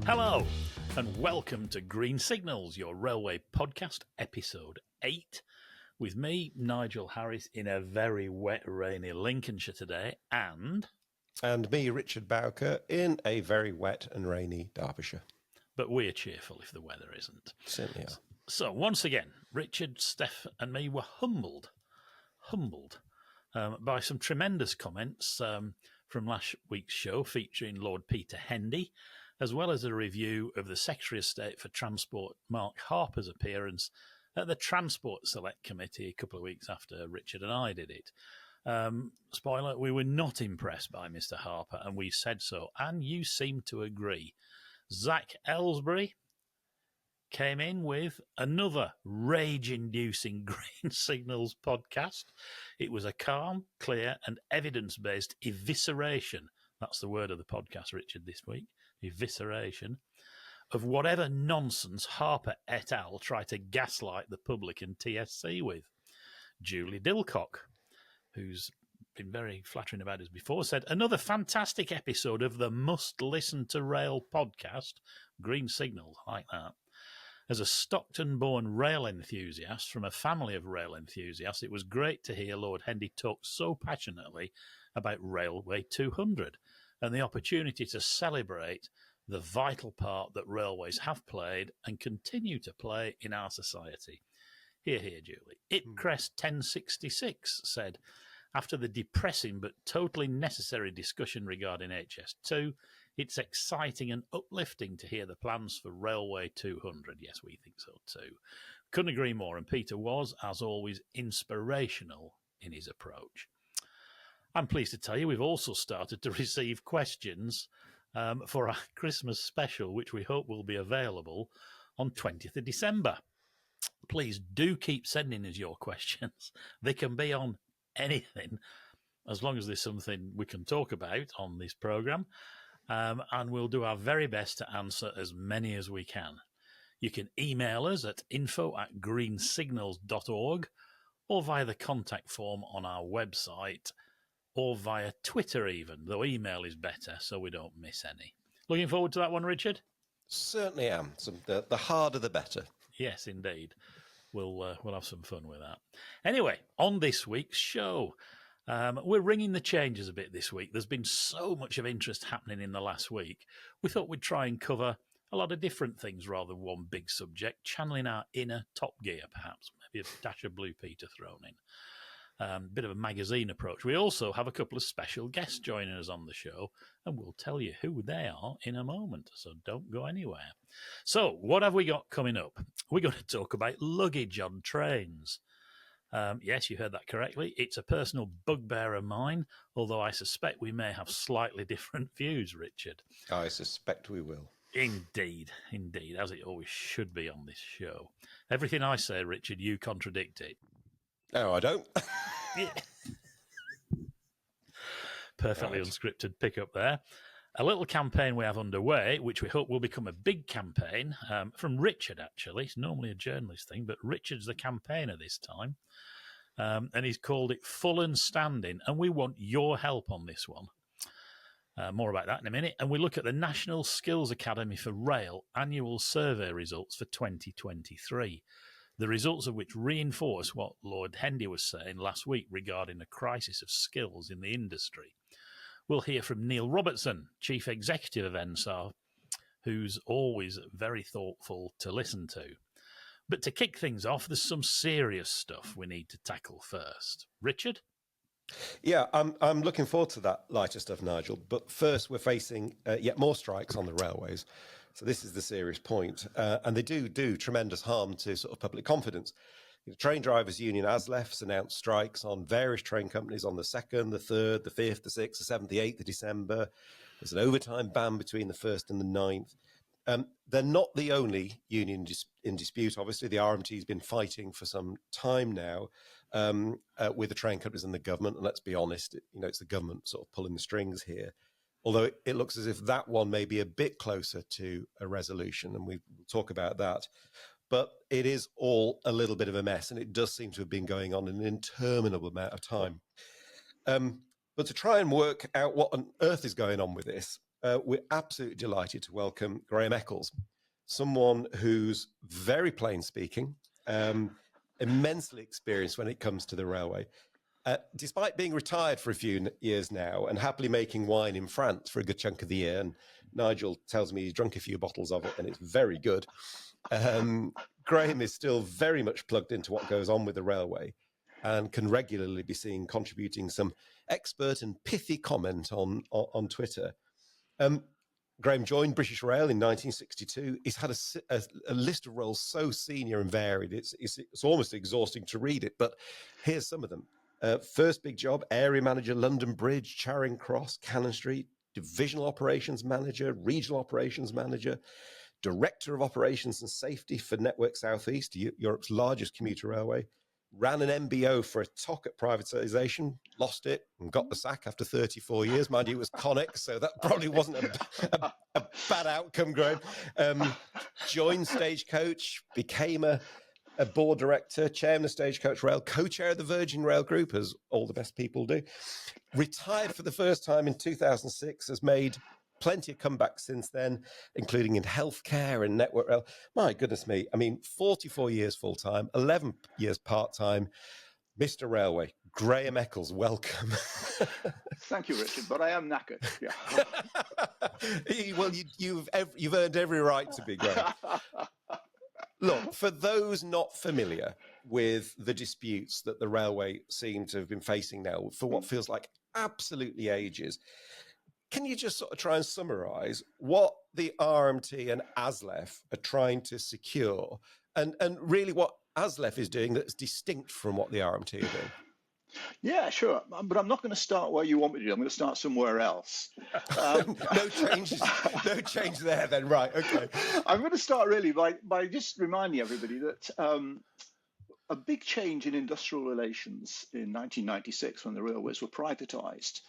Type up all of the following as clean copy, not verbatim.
Hello, and welcome to Green Signals, your railway podcast, episode 8, with me, Nigel Harris, in a very wet, rainy Lincolnshire today, and me, Richard Bowker, in a very wet and rainy Derbyshire. But we're cheerful if the weather isn't. Certainly are. So, once again, Richard, Steph, and me were humbled by some tremendous comments from last week's show featuring Lord Peter Hendy, as well as a review of the Secretary of State for Transport, Mark Harper's appearance at the Transport Select Committee a couple of weeks after Richard and I did it. Spoiler, we were not impressed by Mr. Harper, and we said so, and you seem to agree. Zach Ellsbury came in with another rage-inducing Green Signals podcast. It was a calm, clear, and evidence-based evisceration. That's the word of the podcast, Richard, this week. Evisceration of whatever nonsense Harper et al. Try to gaslight the public and TSC with. Julie Dilcock, who's been very flattering about us before, said, another fantastic episode of the must-listen-to-rail podcast, Green Signals, like that. As a Stockton-born rail enthusiast from a family of rail enthusiasts, it was great to hear Lord Hendy talk so passionately about Railway 200 and the opportunity to celebrate the vital part that railways have played and continue to play in our society. Hear, hear, Julie. Ipcrest 1066 said, after the depressing but totally necessary discussion regarding HS2, it's exciting and uplifting to hear the plans for Railway 200. Yes, we think so too. Couldn't agree more, and Peter was, as always, inspirational in his approach. I'm pleased to tell you we've also started to receive questions for our Christmas special, which we hope will be available on 20th of December. Please do keep sending us your questions. They can be on anything, as long as there's something we can talk about on this programme. And we'll do our very best to answer as many as we can. You can email us at info@greensignals.org or via the contact form on our website or via Twitter even, though email is better so we don't miss any. Looking forward to that one, Richard? Certainly am. The harder the better. Yes, indeed. We'll have some fun with that. Anyway, on this week's show, we're ringing the changes a bit this week. There's been so much of interest happening in the last week. We thought we'd try and cover a lot of different things rather than one big subject, channeling our inner Top Gear, perhaps. Maybe a dash of Blue Peter thrown in. Bit of a magazine approach. We also have a couple of special guests joining us on the show, and we'll tell you who they are in a moment, so don't go anywhere. So, what have we got coming up? We're going to talk about luggage on trains. Yes, you heard that correctly. It's a personal bugbear of mine, although I suspect we may have slightly different views, Richard. I suspect we will. Indeed, as it always should be on this show. Everything I say, Richard, you contradict it. No, I don't. Yeah. Perfectly unscripted pickup there. A little campaign we have underway, which we hope will become a big campaign, from Richard, actually. It's normally a journalist thing, but Richard's the campaigner this time. And he's called it Full and Standing, and we want your help on this one. More about that in a minute. And we look at the National Skills Academy for Rail annual survey results for 2023. The results of which reinforce what Lord Hendy was saying last week regarding a crisis of skills in the industry. We'll hear from Neil Robertson, Chief Executive of NSAR, who's always very thoughtful to listen to. But to kick things off, there's some serious stuff we need to tackle first. Richard? Yeah, I'm looking forward to that lighter stuff, Nigel. But first, we're facing yet more strikes on the railways. So this is the serious point. And they do tremendous harm to sort of public confidence. The Train Drivers Union, ASLEF's, announced strikes on various train companies on the 2nd, the 3rd, the 5th, the 6th, the 7th, the 8th of December. There's an overtime ban between the 1st and the 9th. They're not the only union in dispute. Obviously, the RMT has been fighting for some time now with the train companies and the government. And let's be honest, it's the government sort of pulling the strings here. Although it looks as if that one may be a bit closer to a resolution, and we'll talk about that. But it is all a little bit of a mess, and it does seem to have been going on an interminable amount of time. But to try and work out what on earth is going on with this, we're absolutely delighted to welcome Graham Eccles, someone who's very plain speaking, immensely experienced when it comes to the railway. Despite being retired for a few years now and happily making wine in France for a good chunk of the year, and Nigel tells me he's drunk a few bottles of it and it's very good, Graham is still very much plugged into what goes on with the railway and can regularly be seen contributing some expert and pithy comment on Twitter. Graham joined British Rail in 1962. He's had a list of roles so senior and varied, it's almost exhausting to read it, but here's some of them. First big job, area manager, London Bridge, Charing Cross, Cannon Street, divisional operations manager, regional operations manager, director of operations and safety for Network Southeast, Europe's largest commuter railway, ran an MBO for a TOC at privatisation, lost it and got the sack after 34 years. Mind you, it was Connex, so that probably wasn't a bad outcome, Graham. Joined Stagecoach, became a board director, chairman of Stagecoach Rail, co-chair of the Virgin Rail Group, as all the best people do. Retired for the first time in 2006, has made plenty of comebacks since then, including in healthcare and Network Rail. My goodness me. I mean, 44 years full-time, 11 years part-time. Mr. Railway, Graham Eccles, welcome. Thank you, Richard, but I am knackered. Yeah. Well, you've earned every right to be, Graham. Look, for those not familiar with the disputes that the railway seem to have been facing now for what feels like absolutely ages, can you just sort of try and summarise what the RMT and ASLEF are trying to secure and really what ASLEF is doing that's distinct from what the RMT are doing? Yeah, sure. But I'm not going to start where you want me to do. I'm going to start somewhere else. No change there then. Right, okay. I'm going to start really by just reminding everybody that a big change in industrial relations in 1996 when the railways were privatised,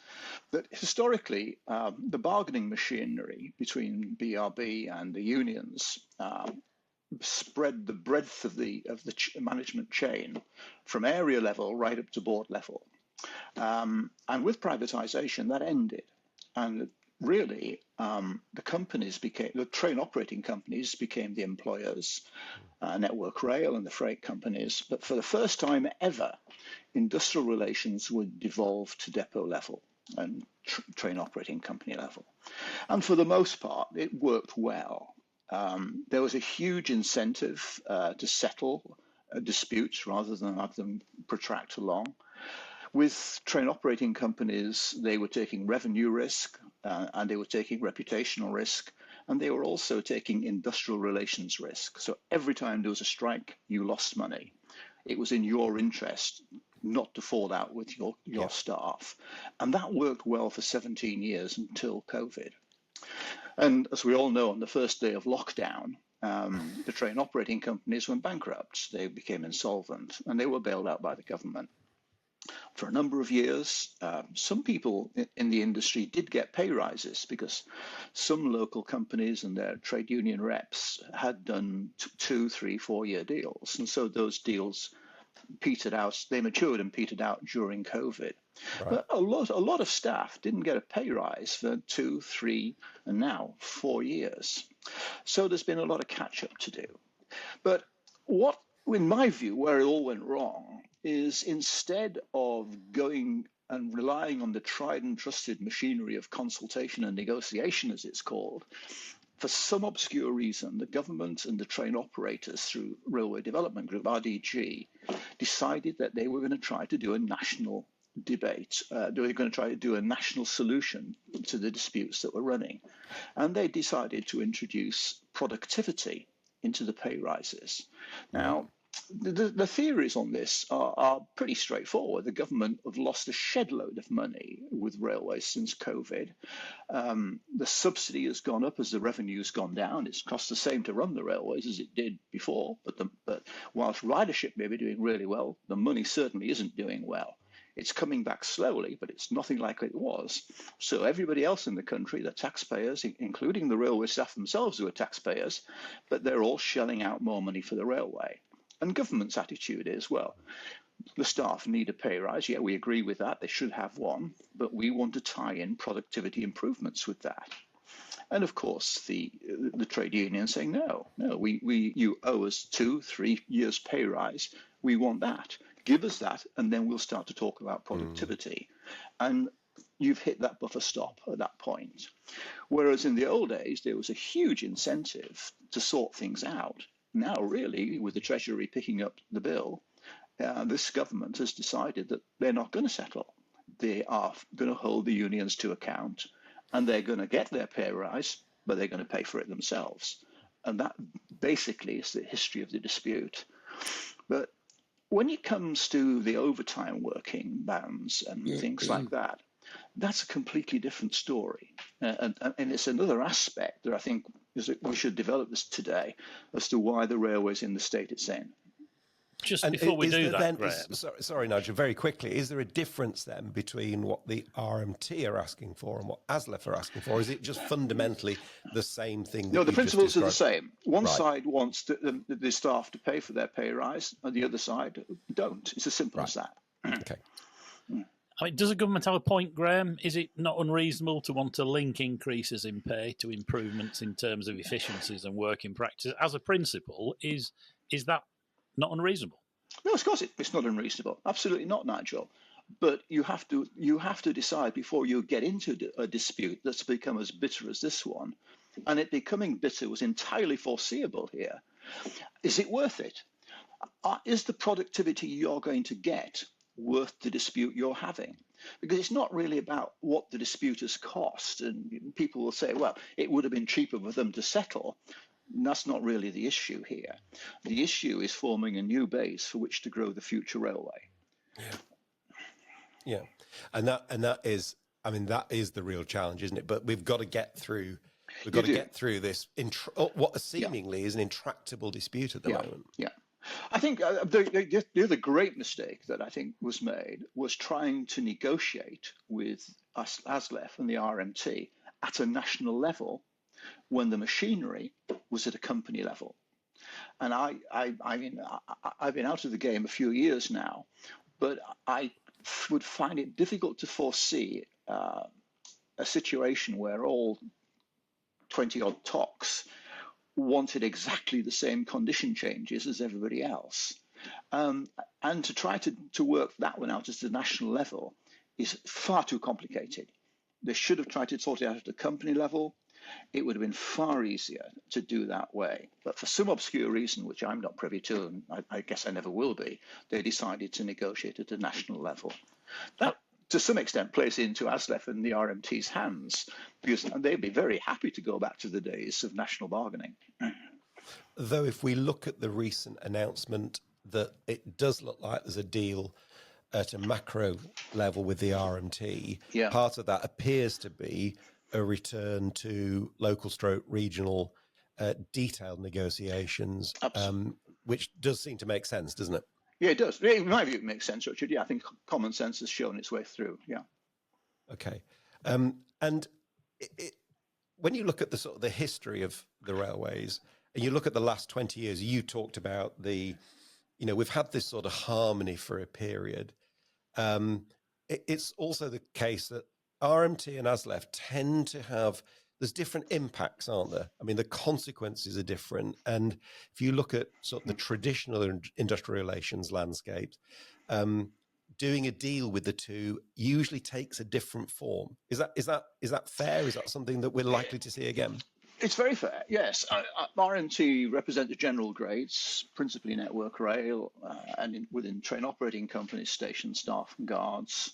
that historically the bargaining machinery between BRB and the unions spread the breadth of the management chain from area level right up to board level. And with privatisation, that ended. And really, the train operating companies became the employers, Network Rail and the freight companies. But for the first time ever, industrial relations would devolve to depot level and train operating company level. And for the most part, it worked well. There was a huge incentive to settle disputes rather than have them protract along. With train operating companies, they were taking revenue risk and they were taking reputational risk, and they were also taking industrial relations risk. So every time there was a strike, you lost money. It was in your interest not to fall out with your staff. And that worked well for 17 years until COVID. And as we all know, on the first day of lockdown, the train operating companies went bankrupt. They became insolvent and they were bailed out by the government. For a number of years, some people in the industry did get pay rises because some local companies and their trade union reps had done 2, 3, 4-year deals. And so those deals petered out, they matured and petered out during COVID. Right. But a lot of staff didn't get a pay rise for 2, 3, and now 4 years. So there's been a lot of catch up to do. But what, in my view, where it all went wrong is instead of going and relying on the tried and trusted machinery of consultation and negotiation, as it's called, for some obscure reason, the government and the train operators through Railway Development Group, RDG, decided that they were going to try to do a national debate. They were going to try to do a national solution to the disputes that were running. And they decided to introduce productivity into the pay rises. Now, the theories on this are pretty straightforward. The government have lost a shed load of money with railways since COVID. The subsidy has gone up as the revenue's gone down. It's cost the same to run the railways as it did before. But whilst ridership may be doing really well, the money certainly isn't doing well. It's coming back slowly, but it's nothing like it was. So everybody else in the country, the taxpayers, including the railway staff themselves who are taxpayers, but they're all shelling out more money for the railway. And government's attitude is, well, the staff need a pay rise. Yeah, we agree with that. They should have one, but we want to tie in productivity improvements with that. And of course, the trade union saying, no, you owe us 2-3 years pay rise. We want that. Give us that, and then we'll start to talk about productivity. And you've hit that buffer stop at that point. Whereas in the old days, there was a huge incentive to sort things out. Now, really, with the Treasury picking up the bill, this government has decided that they're not going to settle. They are going to hold the unions to account, and they're going to get their pay rise, but they're going to pay for it themselves. And that basically is the history of the dispute. But when it comes to the overtime working bans and things like that, that's a completely different story. And it's another aspect that I think we should develop this today as to why the railway's in the state it's in. Just before we do that, Graham. Sorry, Nigel, very quickly, is there a difference then between what the RMT are asking for and what ASLEF are asking for? Or is it just fundamentally the same thing? No, the principles are the same. One side wants the staff to pay for their pay rise, and the other side don't. It's as simple as that. Okay. I mean, does the government have a point, Graham? Is it not unreasonable to want to link increases in pay to improvements in terms of efficiencies and working practice? As a principle, is that not unreasonable? No, of course it's not unreasonable. Absolutely not, Nigel. But you have to decide before you get into a dispute that's become as bitter as this one, and it becoming bitter was entirely foreseeable here. Is it worth it? Is the productivity you're going to get worth the dispute you're having? Because it's not really about what the dispute has cost. And people will say, well, it would have been cheaper for them to settle. And that's not really the issue here. The issue is forming a new base for which to grow the future railway. Yeah. And that is, I mean, that is the real challenge, isn't it? But we've got to get through. We've got to get through this, what seemingly is an intractable dispute at the moment. Yeah. I think the other great mistake that I think was made was trying to negotiate with ASLEF and the RMT at a national level when the machinery was at a company level. And I mean, I've been out of the game a few years now, but I would find it difficult to foresee a situation where all 20-odd TOCs wanted exactly the same condition changes as everybody else. And to try to work that one out at the national level is far too complicated. They should have tried to sort it out at the company level. It would have been far easier to do that way. But for some obscure reason, which I'm not privy to, and I guess I never will be, they decided to negotiate at the national level. That, to some extent, plays into ASLEF and the RMT's hands, because they'd be very happy to go back to the days of national bargaining. Though if we look at the recent announcement that it does look like there's a deal at a macro level with the RMT, part of that appears to be a return to local/regional detailed negotiations, which does seem to make sense, doesn't it? Yeah, it does. In my view, it makes sense, Richard. Yeah, I think common sense has shown its way through. Yeah. Okay. And when you look at the sort of the history of the railways, and you look at the last 20 years, you talked about we've had this sort of harmony for a period. It's also the case that RMT and ASLEF tend to have, there's different impacts, aren't there? I mean, the consequences are different. And if you look at sort of the traditional industrial relations landscapes, doing a deal with the two usually takes a different form. Is that fair? Is that something that we're likely to see again? It's very fair, yes. RMT represent the general grades, principally Network Rail, and within train operating companies, station staff and guards.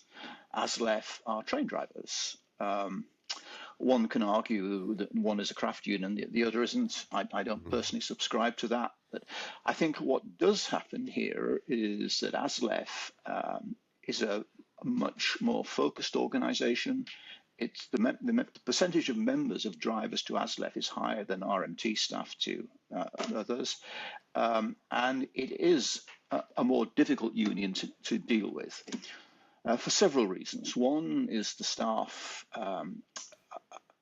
ASLEF are train drivers. One can argue that one is a craft union, the other isn't. I don't personally subscribe to that. But I think what does happen here is that ASLEF is a much more focused organisation. It's the percentage of members of drivers to ASLEF is higher than RMT staff to others. And it is a more difficult union to deal with for several reasons. One is the staff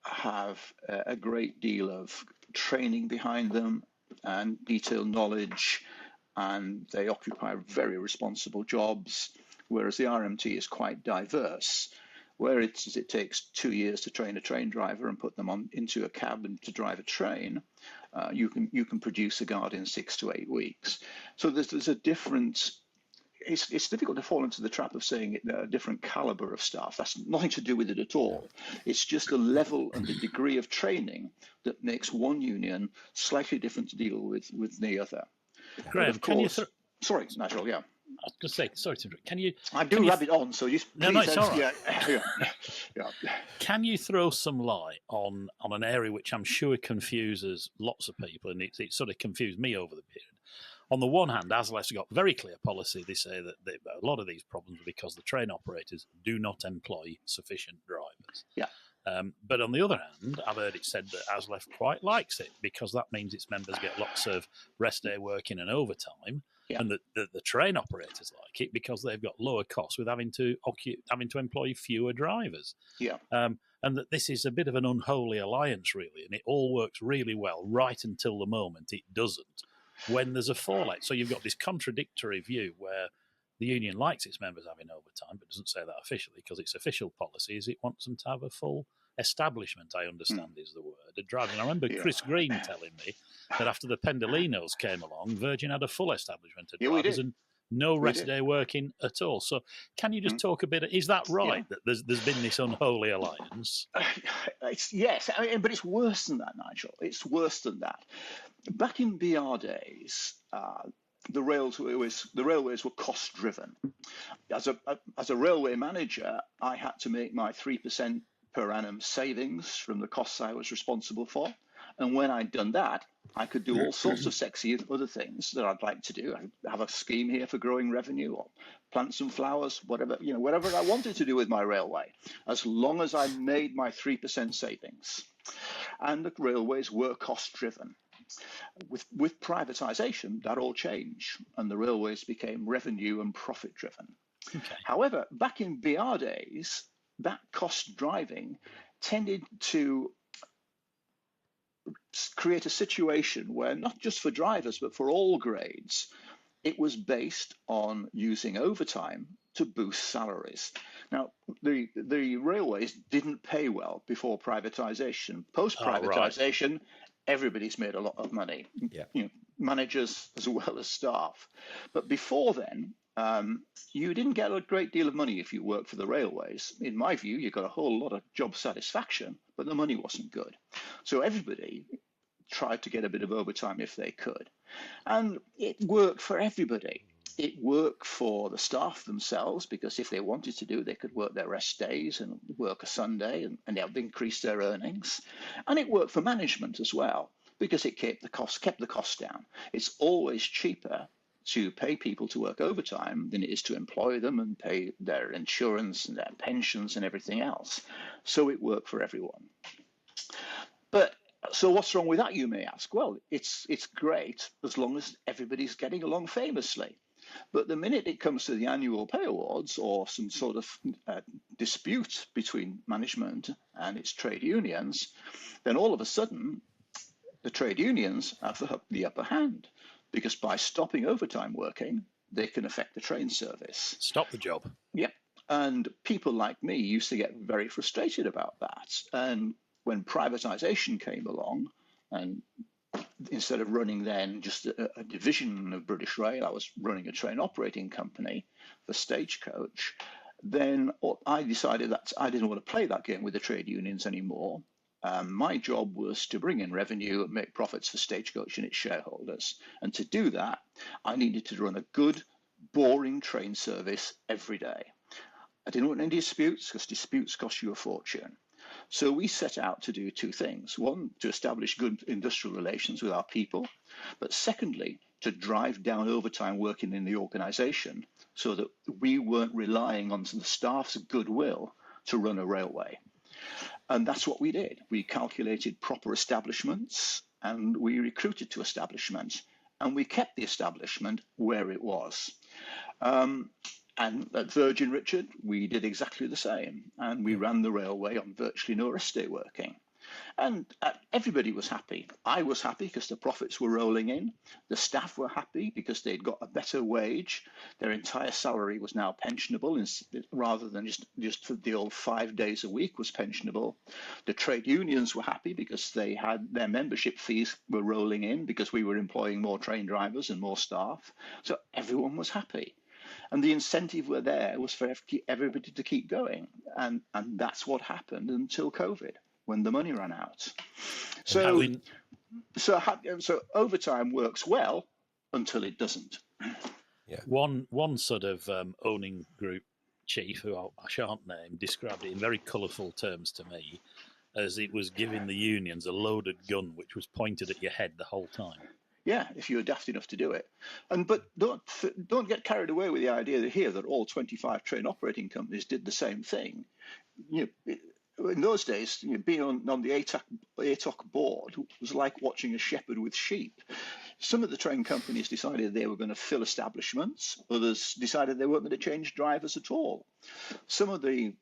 have a great deal of training behind them and detailed knowledge, and they occupy very responsible jobs, whereas the RMT is quite diverse. where it takes 2 years to train a train driver and put them into a cab and to drive a train, you can produce a guard in 6 to 8 weeks. So there's a different. It's difficult to fall into the trap of saying a different caliber of staff. That's nothing to do with it at all. It's just the level and the degree of training that makes one union slightly different to deal with the other. Graham, of course, sorry, Nigel, yeah. I was going to say, sorry to interrupt. Can you? I do rabbit on, so you. No, it's all right. Yeah. Can you throw some light on an area which I'm sure confuses lots of people, and it sort of confused me over the period. On the one hand, ASLEF's got very clear policy. They say that a lot of these problems are because the train operators do not employ sufficient drivers. Yeah. But on the other hand, I've heard it said that ASLEF quite likes it because that means its members get lots of rest day working and overtime, and that the train operators like it because they've got lower costs with having to employ fewer drivers. Yeah. And that this is a bit of an unholy alliance, really, and it all works really well right until the moment it doesn't, when there's a fallout. So you've got this contradictory view where the union likes its members having overtime, but doesn't say that officially because its official policy is it wants them to have a full establishment, I understand is the word, of driving. And I remember Chris Green telling me that after the Pendolinos came along, Virgin had a full establishment of drivers and no rest day working at all. So can you just talk a bit, is that right, that there's been this unholy alliance? Yes, but it's worse than that, Nigel. It's worse than that. Back in BR days, the railways were cost driven. As a railway manager, I had to make my 3% per annum savings from the costs I was responsible for. And when I'd done that, I could do all sorts of sexy other things that I'd like to do. I have a scheme here for growing revenue, or plant some flowers, whatever I wanted to do with my railway, as long as I made my 3% savings. And the railways were cost driven. With privatisation, that all changed, and the railways became revenue and profit driven. Okay. However, back in BR days, that cost driving tended to create a situation where, not just for drivers, but for all grades, it was based on using overtime to boost salaries. Now, the railways didn't pay well before privatisation. Post-privatisation, everybody's made a lot of money, managers as well as staff. But before then, you didn't get a great deal of money if you worked for the railways. In my view, you got a whole lot of job satisfaction, but the money wasn't good. So everybody tried to get a bit of overtime if they could. And it worked for everybody. It worked for the staff themselves, because if they wanted to do, they could work their rest days and work a Sunday, and that would increase their earnings. And it worked for management as well, because it kept the costs down. It's always cheaper to pay people to work overtime than it is to employ them and pay their insurance and their pensions and everything else. So it worked for everyone. But so what's wrong with that, you may ask? Well, it's great as long as everybody's getting along famously. But the minute it comes to the annual pay awards, or some sort of dispute between management and its trade unions, then all of a sudden the trade unions have the upper hand, because by stopping overtime working, they can affect the train service. Stop the job. Yep. And people like me used to get very frustrated about that. And when privatisation came along, and instead of running then just a division of British Rail, I was running a train operating company for Stagecoach, then I decided that I didn't want to play that game with the trade unions anymore. My job was to bring in revenue and make profits for Stagecoach and its shareholders. And to do that, I needed to run a good, boring train service every day. I didn't want any disputes, because disputes cost you a fortune. So we set out to do two things. One, to establish good industrial relations with our people. But secondly, to drive down overtime working in the organisation, so that we weren't relying on the staff's goodwill to run a railway. And that's what we did. We calculated proper establishments, and we recruited to establishments, and we kept the establishment where it was. And at Virgin, Richard, we did exactly the same, and we ran the railway on virtually no rest day working. And everybody was happy. I was happy because the profits were rolling in. The staff were happy because they'd got a better wage. Their entire salary was now pensionable rather than just for the old 5 days a week was pensionable. The trade unions were happy because they had their membership fees were rolling in because we were employing more train drivers and more staff. So everyone was happy. And the incentive were there was for everybody to keep going. And that's what happened until COVID, when the money ran out. So overtime works well until it doesn't. Yeah. One sort of owning group chief, who I shan't name, described it in very colourful terms to me as it was giving the unions a loaded gun which was pointed at your head the whole time. Yeah, if you were daft enough to do it. But don't get carried away with the idea that all 25 train operating companies did the same thing. In those days, being on the ATOC board was like watching a shepherd with sheep. Some of the train companies decided they were going to fill establishments. Others decided they weren't going to change drivers at all. Some of the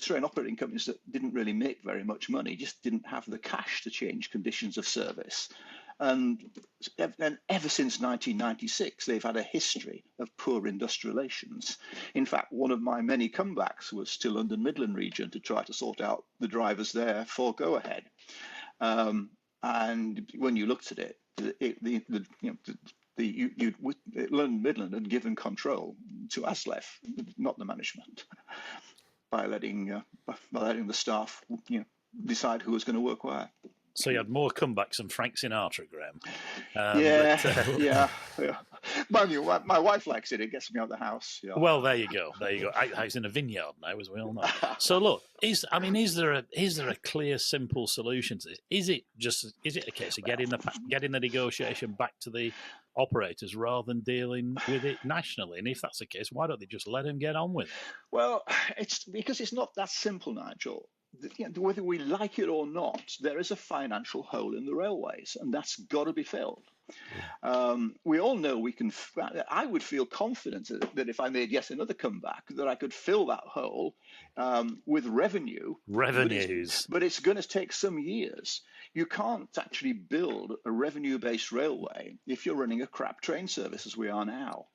train operating companies that didn't really make very much money just didn't have the cash to change conditions of service. And ever since 1996, they've had a history of poor industrial relations. In fact, one of my many comebacks was to London Midland region to try to sort out the drivers there for go-ahead. And when you looked at it, London Midland had given control to ASLEF, not the management, by letting the staff decide who was going to work where. So you had more comebacks than Frank Sinatra, Graham. Yeah. Mind you, my wife likes it. It gets me out of the house. Yeah. Well, there you go. I was in a vineyard now, as we all know. So look, is there a clear, simple solution to this? Is it a case of getting the negotiation back to the operators rather than dealing with it nationally? And if that's the case, why don't they just let them get on with it? Well, it's because it's not that simple, Nigel. Whether we like it or not, there is a financial hole in the railways, and that's got to be filled. We all know we can. I would feel confident that if I made yet another comeback, that I could fill that hole with revenue. Revenues. But it's going to take some years. You can't actually build a revenue-based railway if you're running a crap train service as we are now.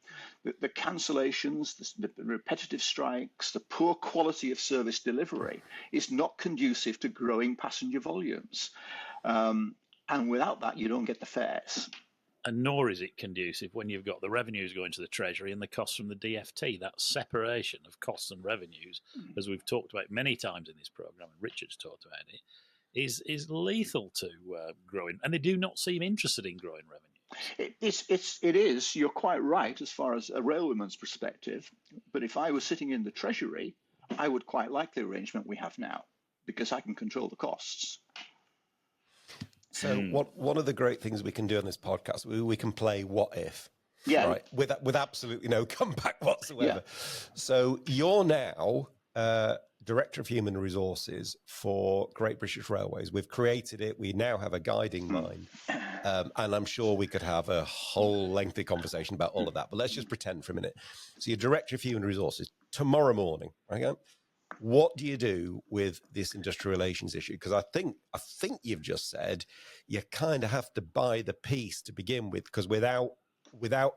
The cancellations, the repetitive strikes, the poor quality of service delivery is not conducive to growing passenger volumes. And without that, you don't get the fares. And nor is it conducive when you've got the revenues going to the Treasury and the costs from the DFT. That separation of costs and revenues, as we've talked about many times in this programme, and Richard's talked about it, is lethal to growing. And they do not seem interested in growing revenue. It is. You're quite right as far as a railwayman's perspective. But if I was sitting in the Treasury, I would quite like the arrangement we have now because I can control the costs. So one of the great things we can do on this podcast, we can play what if, right? With absolutely no comeback whatsoever. Yeah. So you're now Director of Human Resources for Great British Railways. We've created it. We now have a guiding mind. And I'm sure we could have a whole lengthy conversation about all of that. But let's just pretend for a minute. So you're Director of Human Resources tomorrow morning, okay? What do you do with this industrial relations issue? Because I think you've just said you kind of have to buy the peace to begin with, because without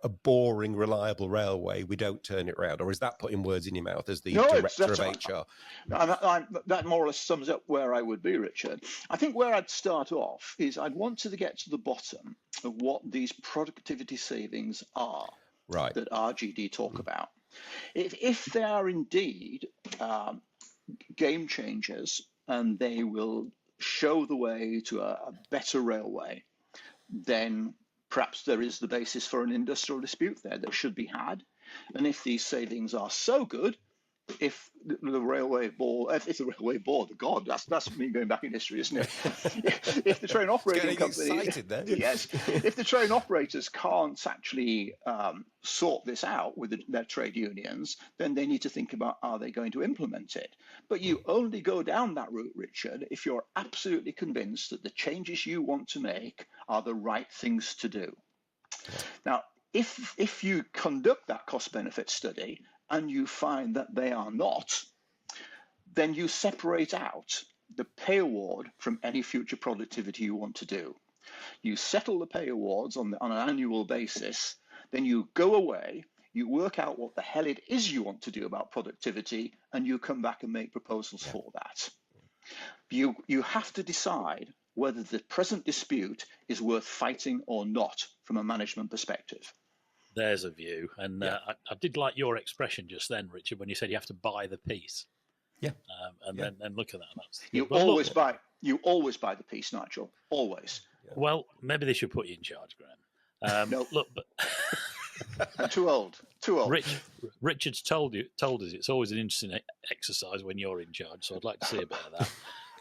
a boring, reliable railway, we don't turn it around. Or is that putting words in your mouth as the director of HR? That more or less sums up where I would be, Richard. I think where I'd start off is I'd want to get to the bottom of what these productivity savings are that RGD talk about. If they are indeed game changers and they will show the way to a better railway, then perhaps there is the basis for an industrial dispute there that should be had. And if these savings are so good, if the railway board, God, that's me going back in history, isn't it? If the train operating company, yes, if the train operators can't actually sort this out with their trade unions, then they need to think about, are they going to implement it? But you only go down that route, Richard, if you're absolutely convinced that the changes you want to make are the right things to do. Now, if you conduct that cost-benefit study and you find that they are not, then you separate out the pay award from any future productivity you want to do. You settle the pay awards on an annual basis, then you go away, you work out what the hell it is you want to do about productivity, and you come back and make proposals for that. You have to decide whether the present dispute is worth fighting or not from a management perspective. There's a view. And I did like your expression just then, Richard, when you said you have to buy the piece. Yeah. Then look at that. You always buy the piece, Nigel. Always. Yeah. Well, maybe they should put you in charge, Graham. No. Look, but I'm too old. Richard's told us it's always an interesting exercise when you're in charge, so I'd like to see a bit of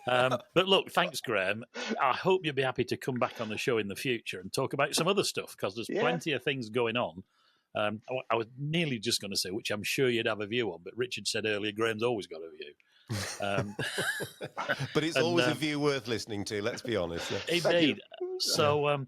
that. But look, thanks, Graham. I hope you'll be happy to come back on the show in the future and talk about some other stuff, because there's plenty of things going on. I was nearly just going to say, which I'm sure you'd have a view on, but Richard said earlier, Graham's always got a view. But it's always a view worth listening to, let's be honest. Yeah. Indeed. So,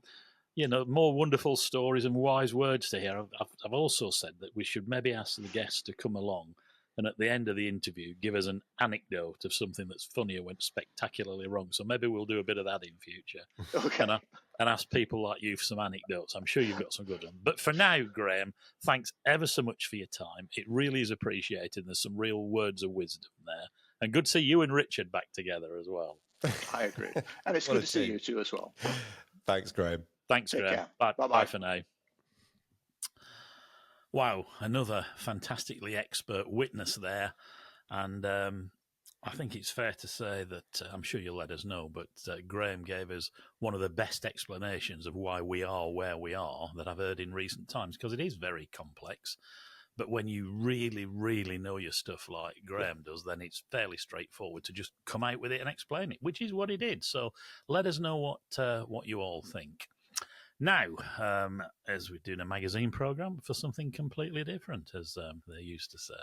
more wonderful stories and wise words to hear. I've also said that we should maybe ask the guests to come along and at the end of the interview give us an anecdote of something that's funny or went spectacularly wrong. So maybe we'll do a bit of that in future. Okay. And ask people like you for some anecdotes. I'm sure you've got some good ones. But for now, Graham, thanks ever so much for your time. It really is appreciated. There's some real words of wisdom there. And good to see you and Richard back together as well. I agree. And it's good to see you too as well. Thanks, Graham. Thanks, Take Graham. care. Bye. Bye-bye. Bye for now. Wow, another fantastically expert witness there. And I think it's fair to say that, I'm sure you'll let us know, but Graham gave us one of the best explanations of why we are where we are that I've heard in recent times, because it is very complex. But when you really, really know your stuff like Graham does, then it's fairly straightforward to just come out with it and explain it, which is what he did. So let us know what you all think. Now, as we're doing a magazine programme for something completely different, as they used to say.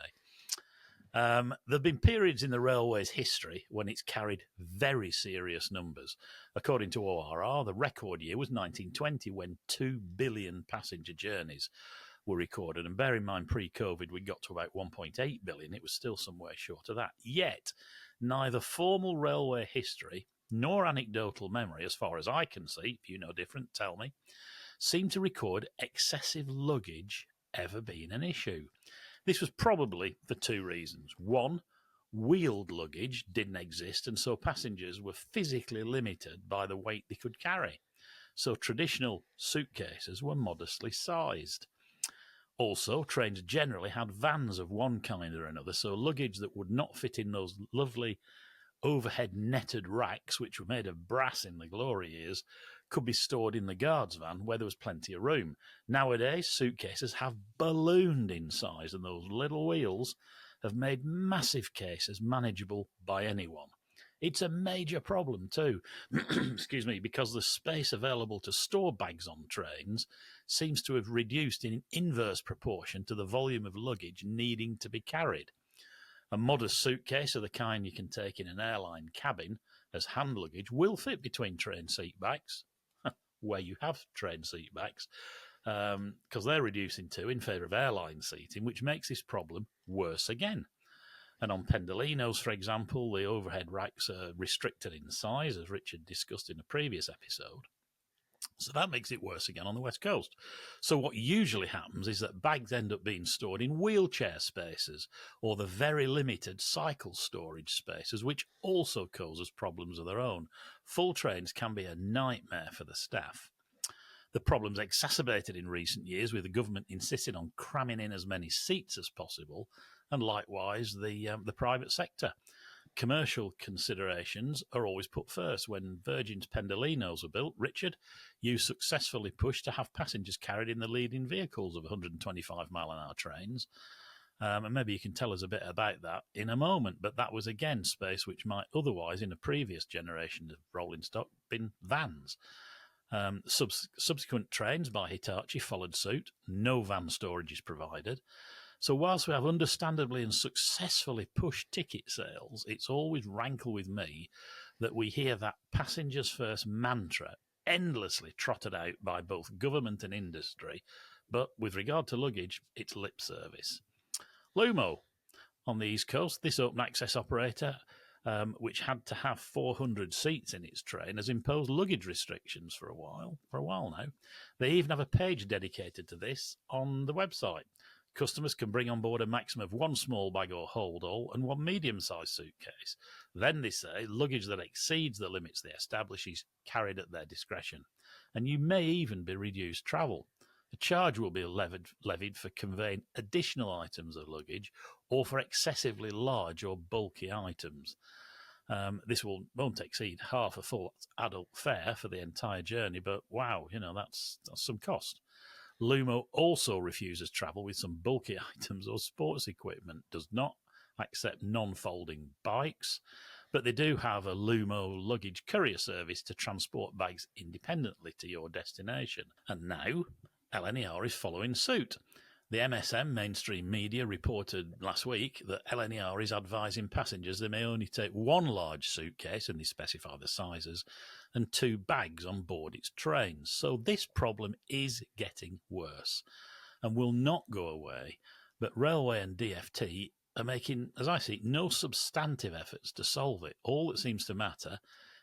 There have been periods in the railway's history when it's carried very serious numbers. According to ORR, the record year was 1920, when 2 billion passenger journeys were recorded. And bear in mind, pre-COVID, we got to about 1.8 billion. It was still some way short of that. Yet, neither formal railway history nor anecdotal memory, as far as I can see, if you know different, tell me, seem to record excessive luggage ever being an issue. This was probably for two reasons. One, wheeled luggage didn't exist, and so passengers were physically limited by the weight they could carry. So traditional suitcases were modestly sized. Also, trains generally had vans of one kind or another, so luggage that would not fit in those lovely overhead netted racks, which were made of brass in the glory years, could be stored in the guard's van where there was plenty of room. Nowadays, suitcases have ballooned in size, and those little wheels have made massive cases manageable by anyone. It's a major problem too, excuse me, because the space available to store bags on trains seems to have reduced in inverse proportion to the volume of luggage needing to be carried. A modest suitcase of the kind you can take in an airline cabin as hand luggage will fit between train seat backs, where you have train seat backs, because they're reducing too in favour of airline seating, which makes this problem worse again. And on Pendolinos, for example, the overhead racks are restricted in size, as Richard discussed in a previous episode. So that makes it worse again on the West Coast. So what usually happens is that bags end up being stored in wheelchair spaces or the very limited cycle storage spaces, which also causes problems of their own. Full trains can be a nightmare for the staff. The problem's exacerbated in recent years, with the government insisting on cramming in as many seats as possible, and likewise the private sector. Commercial considerations are always put first. When Virgin's Pendolinos were built, Richard, you successfully pushed to have passengers carried in the leading vehicles of 125-mile-an-hour trains. And maybe you can tell us a bit about that in a moment. But that was, again, space which might otherwise, in a previous generation of rolling stock, been vans. Subsequent trains by Hitachi followed suit. No van storage is provided. So whilst we have understandably and successfully pushed ticket sales, it's always rankled with me that we hear that passengers first mantra endlessly trotted out by both government and industry, but with regard to luggage, it's lip service. Lumo, on the East Coast, this open access operator which had to have 400 seats in its train, has imposed luggage restrictions for a while now. They even have a page dedicated to this on the website. Customers can bring on board a maximum of one small bag or hold-all and one medium-sized suitcase. Then they say luggage that exceeds the limits they establish is carried at their discretion, and you may even be reduced travel. A charge will be levied for conveying additional items of luggage or for excessively large or bulky items. This won't exceed half a full adult fare for the entire journey, but wow, that's some cost. Lumo also refuses travel with some bulky items or sports equipment, does not accept non-folding bikes, but they do have a Lumo luggage courier service to transport bags independently to your destination. And now LNER is following suit. The MSM mainstream media reported last week that LNER is advising passengers they may only take one large suitcase, and they specify the sizes, and 2 bags on board its trains. So this problem is getting worse and will not go away. But Railway and DfT are making, as I see, no substantive efforts to solve it. All that seems to matter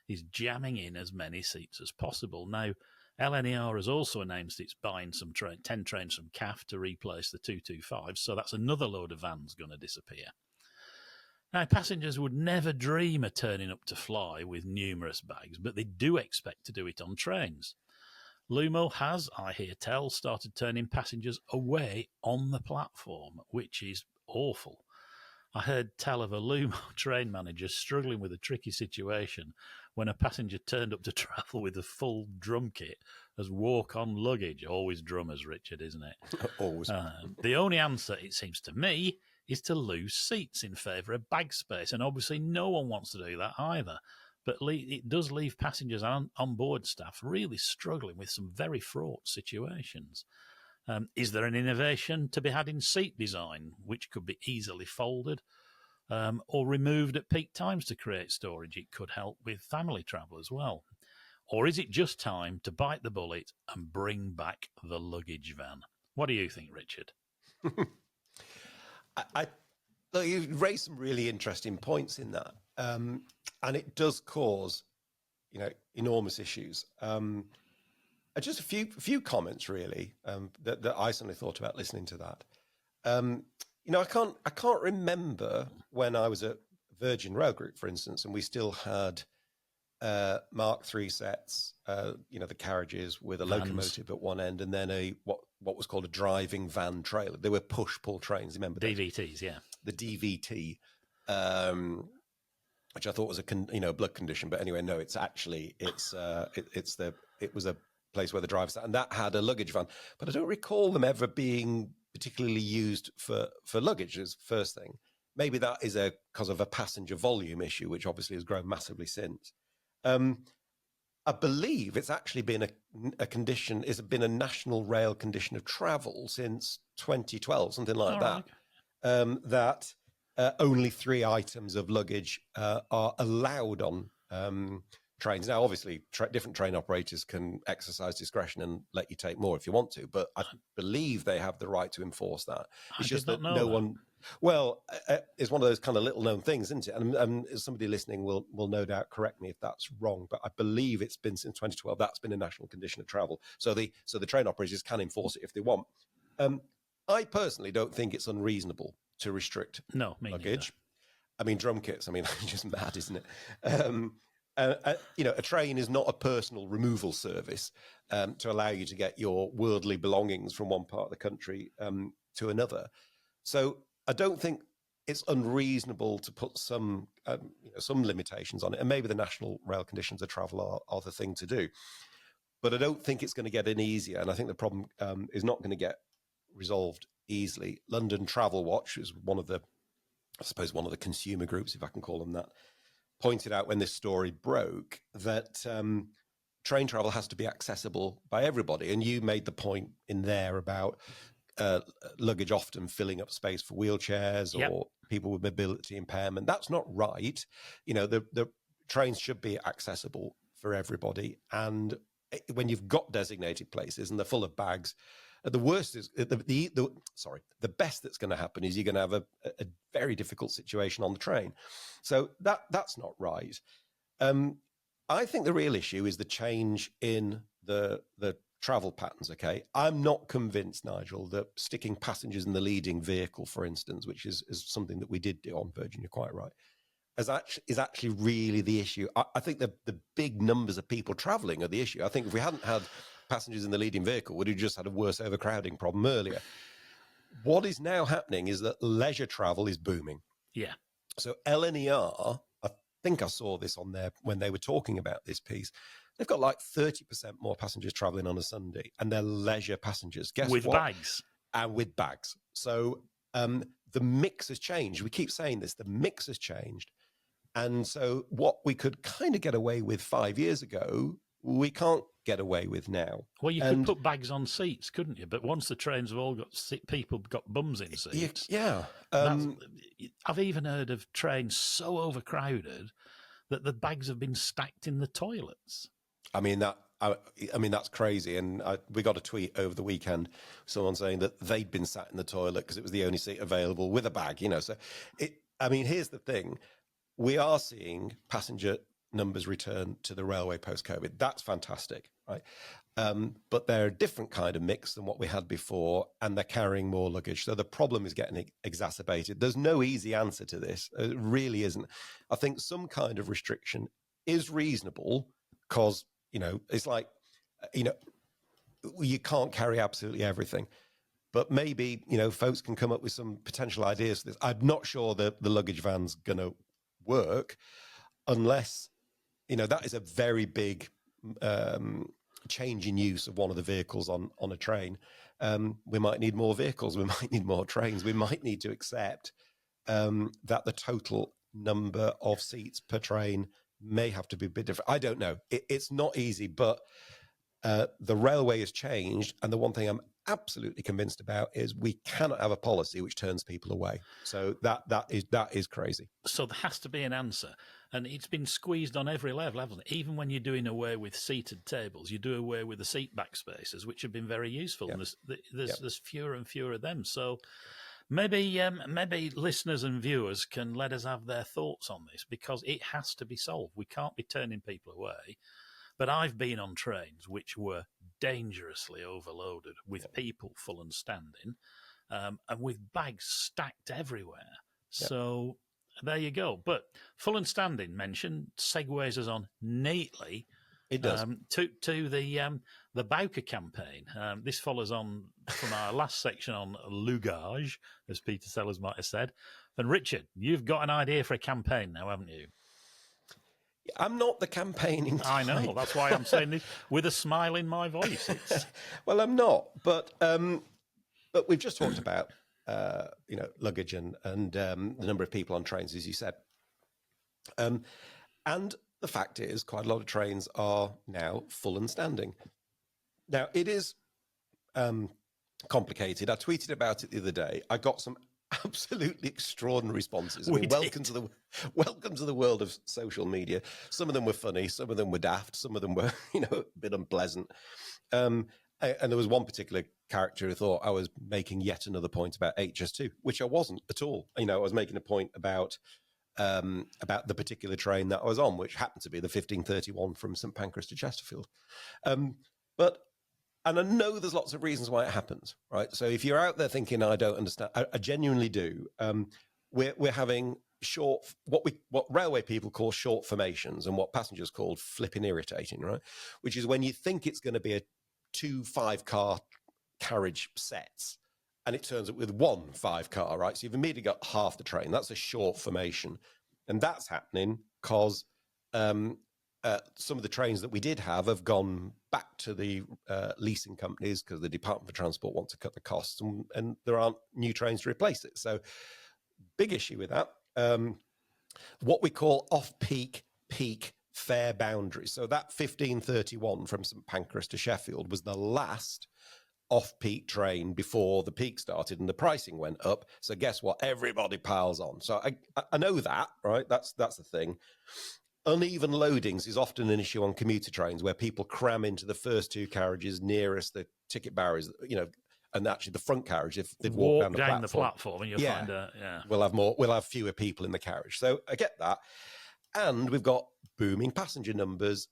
is jamming in as many seats as possible. Now, LNER has also announced it's buying some 10 trains from CAF to replace the 225, so that's another load of vans going to disappear. Now, passengers would never dream of turning up to fly with numerous bags, but they do expect to do it on trains. Lumo has, I hear tell, started turning passengers away on the platform, which is awful. I heard tell of a Lumo train manager struggling with a tricky situation when a passenger turned up to travel with a full drum kit as walk-on luggage. Always drummers, Richard, isn't it? Always. The only answer, it seems to me, is to lose seats in favour of bag space, and obviously no one wants to do that either. But it does leave passengers and on-board staff really struggling with some very fraught situations. Is there an innovation to be had in seat design, which could be easily folded or removed at peak times to create storage? It could help with family travel as well. Or is it just time to bite the bullet and bring back the luggage van? What do you think, Richard? Look, you raised some really interesting points in that, and it does cause, enormous issues. Just a few comments really that I suddenly thought about listening to that. I can't remember when I was at Virgin Rail Group, for instance, and we still had Mark III sets, the carriages with a locomotive at one end, and then what was called a driving van trailer. They were push-pull trains. Remember those? DVTs, yeah. The DVT, which I thought was a blood condition, but anyway, no, it was a place where the driver sat, and that had a luggage van. But I don't recall them ever being particularly used for luggage as first thing. Maybe that is because of a passenger volume issue, which obviously has grown massively since. I believe it's actually been a condition. It's been a national rail condition of travel since 2012, something like that. Right. That only 3 items of luggage are allowed on trains. Now, obviously, different train operators can exercise discretion and let you take more if you want to, but I believe they have the right to enforce that. It's just that no one. Well, it's one of those kind of little known things, isn't it? And somebody listening will no doubt correct me if that's wrong, but I believe it's been since 2012. That's been a national condition of travel. So the train operators can enforce it if they want. I personally don't think it's unreasonable to restrict luggage. Neither. I mean, drum kits. I mean, just mad, isn't it? A train is not a personal removal service to allow you to get your worldly belongings from one part of the country to another. So I don't think it's unreasonable to put some limitations on it, and maybe the national rail conditions of travel are the thing to do. But I don't think it's going to get any easier, and I think the problem is not going to get resolved easily. London Travel Watch is one of the consumer groups, if I can call them that, pointed out when this story broke that train travel has to be accessible by everybody. And you made the point in there about luggage often filling up space for wheelchairs or people with mobility impairment. That's not right. The trains should be accessible for everybody. And when you've got designated places and they're full of bags, The worst is the best that's going to happen is you're going to have a very difficult situation on the train. So that's not right. I think the real issue is the change in the travel patterns. Okay, I'm not convinced, Nigel, that sticking passengers in the leading vehicle, for instance, which is something that we did do on Virgin, you're quite right, is actually really the issue. I think the big numbers of people travelling are the issue. I think if we hadn't had passengers in the leading vehicle, we'd have just had a worse overcrowding problem earlier. What is now happening is that leisure travel is booming. Yeah. So NSAR, I think I saw this on there when they were talking about this piece. They've got like 30% more passengers travelling on a Sunday, and they're leisure passengers. Guess with what? Bags. And with bags. So the mix has changed. We keep saying this. The mix has changed. And so what we could kind of get away with 5 years ago, we can't get away with now. Well, you could put bags on seats, couldn't you? But once the trains have all got people got bums in seats. Yeah. I've even heard of trains so overcrowded that the bags have been stacked in the toilets. I mean that's crazy. And we got a tweet over the weekend, someone saying that they'd been sat in the toilet because it was the only seat available with a bag. So here's the thing. We are seeing passenger numbers return to the railway post-COVID. That's fantastic, right? But they're a different kind of mix than what we had before, and they're carrying more luggage. So the problem is getting exacerbated. There's no easy answer to this. It really isn't. I think some kind of restriction is reasonable because, it's like, you can't carry absolutely everything. But maybe, folks can come up with some potential ideas for this. I'm not sure that the luggage van's going to work unless, that is a very big change in use of one of the vehicles on a train. We might need more vehicles. We might need more trains. We might need to accept that the total number of seats per train may have to be a bit different. I don't know. It's not easy, but the railway has changed. And the one thing I'm absolutely convinced about is we cannot have a policy which turns people away. So that is crazy. So there has to be an answer. And it's been squeezed on every level, hasn't it? Even when you're doing away with seated tables, you do away with the seat back spaces, which have been very useful. Yep. And there's fewer and fewer of them. So maybe listeners and viewers can let us have their thoughts on this, because it has to be solved. We can't be turning people away. But I've been on trains which were dangerously overloaded with people full and standing, and with bags stacked everywhere. Yep. So there you go. But full and standing mentioned segues us on neatly. It does. To the Bowker campaign. This follows on from our last section on Luggage, as Peter Sellers might have said. And Richard, you've got an idea for a campaign now, haven't you? I'm not the campaigning type. I know. That's why I'm saying this with a smile in my voice. Well, I'm not. But we've just talked about luggage and the number of people on trains, as you said. And the fact is, quite a lot of trains are now full and standing. Now, it is complicated. I tweeted about it the other day. I got some absolutely extraordinary responses. Welcome to the world of social media. Some of them were funny, some of them were daft, some of them were, a bit unpleasant. And there was one particular character who thought I was making yet another point about HS2, which I wasn't at all. I was making a point about the particular train that I was on, which happened to be the 1531 from St Pancras to Chesterfield. And I know there's lots of reasons why it happens, right? So if you're out there thinking, I don't understand, I genuinely do. We're having what railway people call short formations and what passengers call flipping irritating, right? Which is when you think it's going to be a 2 5-car carriage sets, and it turns up with 1 5-car, right? So you've immediately got half the train. That's a short formation. And that's happening because some of the trains that we did have gone back to the leasing companies because the Department for Transport want to cut the costs, and there aren't new trains to replace it. So big issue with that. What we call off-peak, peak fare boundaries. So that 1531 from St Pancras to Sheffield was the last off-peak train before the peak started and the pricing went up. So guess what? Everybody piles on. So I know that, right? That's the thing. Uneven loadings is often an issue on commuter trains where people cram into the first 2 carriages nearest the ticket barriers. And actually, the front carriage, if they've walk walked down the platform and you'll find we'll have fewer people in the carriage. So I get that. And we've got booming passenger numbers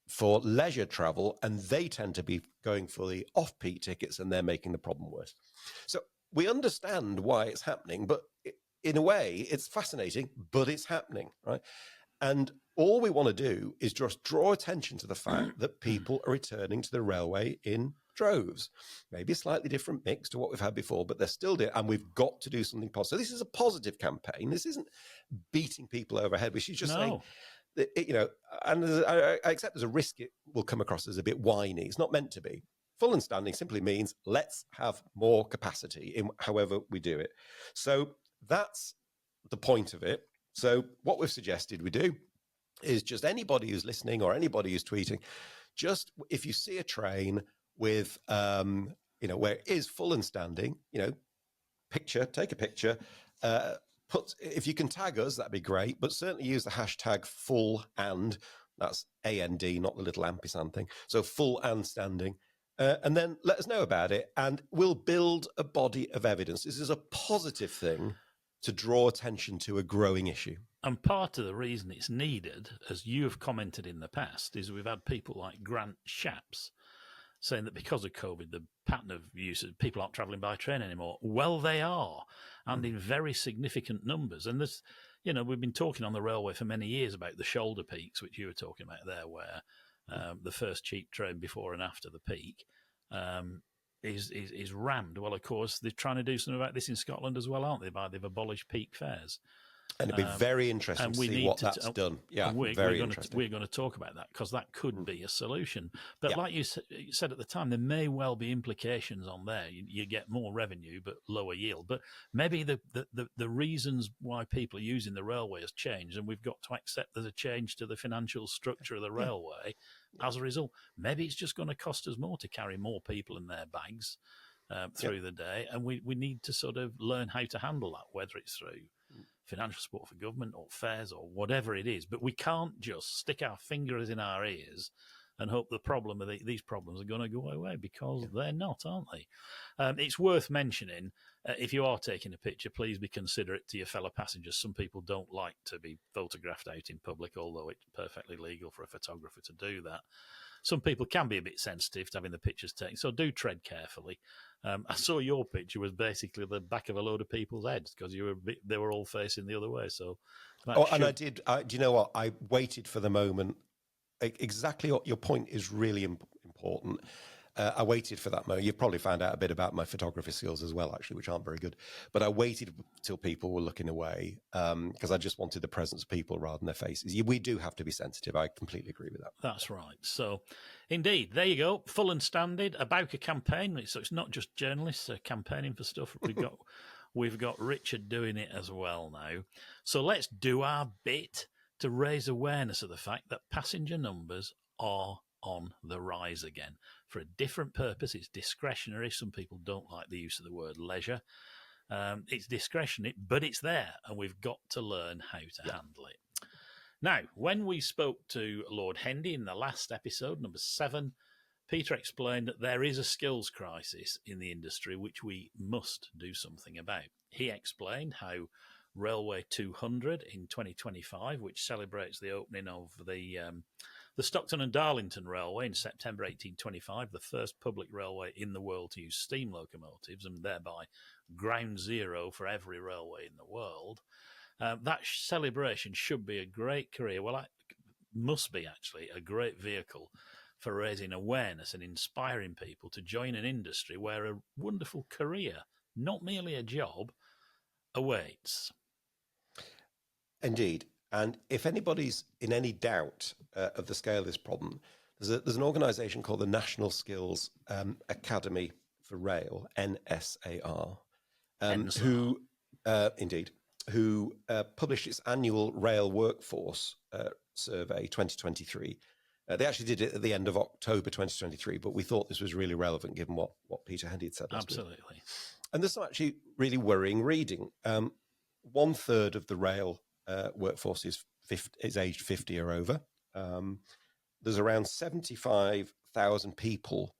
for leisure travel, and they tend to be going for the off-peak tickets, and they're making the problem worse. So we understand why it's happening, but in a way, it's fascinating, but it's happening, right? And all we want to do is just draw attention to the fact that people are returning to the railway in droves. Maybe a slightly different mix to what we've had before, but they're still there, and we've got to do something positive. So this is a positive campaign. This isn't beating people over the head, which is just saying, that and I accept there's a risk it will come across as a bit whiny. It's not meant to be. Full and standing simply means let's have more capacity in however we do it. So that's the point of it. So what we've suggested we do is just anybody who's listening or anybody who's tweeting, just if you see a train with, where it is full and standing, take a picture, if you can tag us, that'd be great, but certainly use the hashtag full and, that's AND, not the little ampersand thing. So full and standing. And then let us know about it, and we'll build a body of evidence. This is a positive thing to draw attention to a growing issue. And part of the reason it's needed, as you have commented in the past, is we've had people like Grant Shapps saying that because of COVID, the pattern of use, people aren't travelling by train anymore. Well, they are, and in very significant numbers. And there's, we've been talking on the railway for many years about the shoulder peaks, which you were talking about there, where the first cheap train before and after the peak is rammed. Well, of course, they're trying to do something about this in Scotland as well, aren't they? They've abolished peak fares. And it'd be very interesting to see what that's done. Yeah, very interesting. We're going to talk about that because that could be a solution. But like you said at the time, there may well be implications on there. You get more revenue but lower yield. But maybe the reasons why people are using the railway has changed, and we've got to accept there's a change to the financial structure of the railway as a result. Maybe it's just going to cost us more to carry more people in their bags through the day, and we need to sort of learn how to handle that, whether it's through financial support for government or fares or whatever it is. But we can't just stick our fingers in our ears and hope these problems are going to go away, because they're not, aren't they? It's worth mentioning, if you are taking a picture, please be considerate to your fellow passengers. Some people don't like to be photographed out in public, although it's perfectly legal for a photographer to do that. Some people can be a bit sensitive to having the pictures taken, so do tread carefully. I saw your picture was basically the back of a load of people's heads because they were all facing the other way. So, and I did. Do you know what? I waited for the moment. Exactly what your point is really important. I waited for that moment. You've probably found out a bit about my photography skills as well, actually, which aren't very good. But I waited till people were looking away because I just wanted the presence of people rather than their faces. We do have to be sensitive. I completely agree with that. That's right. So, indeed, there you go. Full and standard, a Bowker campaign. So it's not just journalists campaigning for stuff. We've got Richard doing it as well now. So let's do our bit to raise awareness of the fact that passenger numbers are on the rise again for a different purpose. It's discretionary. Some people don't like the use of the word leisure. It's discretionary, but it's there, and we've got to learn how to handle it. Now, when we spoke to Lord Hendy in the last episode, number 7, Peter explained that there is a skills crisis in the industry which we must do something about. He explained how Railway 200 in 2025, which celebrates the opening of the Stockton and Darlington Railway in September 1825, the first public railway in the world to use steam locomotives, and thereby ground zero for every railway in the world. That celebration should be a great career. Well, it must be actually a great vehicle for raising awareness and inspiring people to join an industry where a wonderful career, not merely a job, awaits. Indeed. And if anybody's in any doubt of the scale of this problem, there's an organisation called the National Skills Academy for Rail, NSAR, who published its annual rail workforce survey 2023. They actually did it at the end of October 2023, but we thought this was really relevant given what Peter Hendy had said last week. Absolutely. And there's some actually really worrying reading. 1/3 of the rail workforce is aged 50 or over. There's around 75,000 people